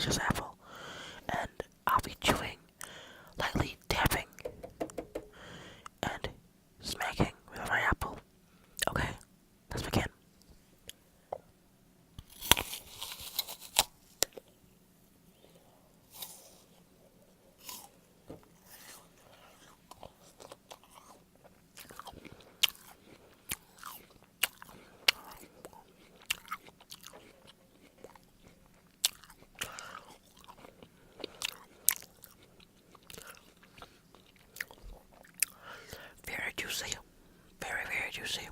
delicious apple, and I'll be chewing, lightly tapping, and smacking with my apple. Okay, let's begin. Very juicy. Very, very juicy.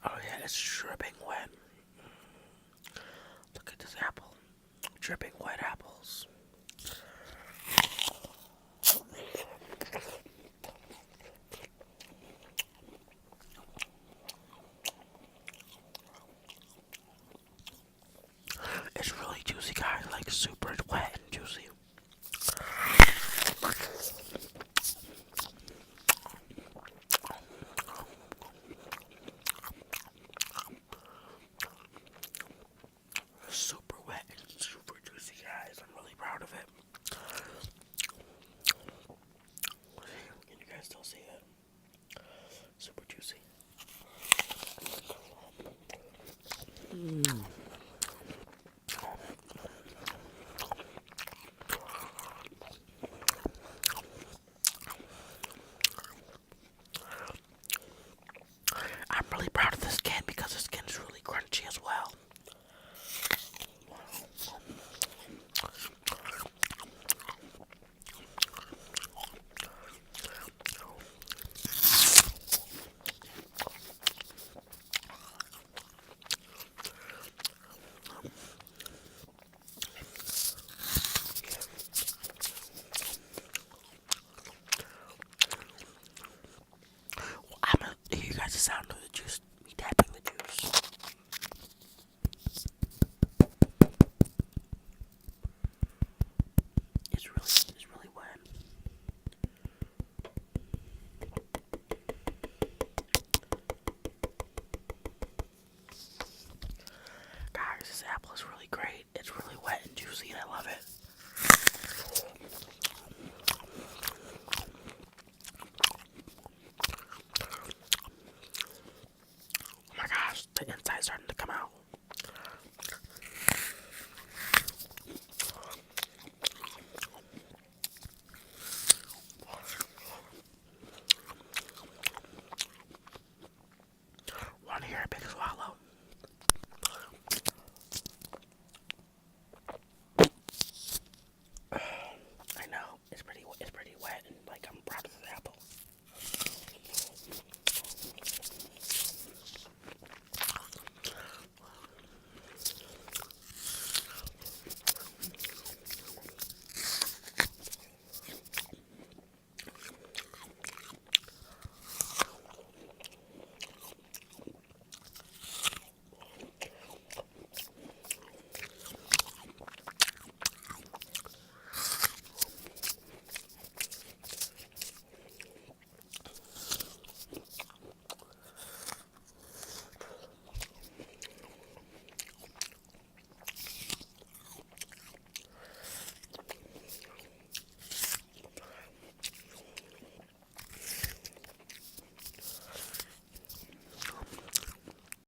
Oh yeah, it's dripping wet. Look at this apple. Dripping wet apples. It's really juicy, guys. Like super wet and juicy. Super wet and super juicy, guys. I'm really proud of it. Can you guys still see it? Super juicy. I'm really proud of this skin because the skin's really crunchy as well. I'm gonna hear you guys the sound of the juice, me tapping the juice. It's really wet. Guys, this apple is really great. It's really wet and juicy, and I love it.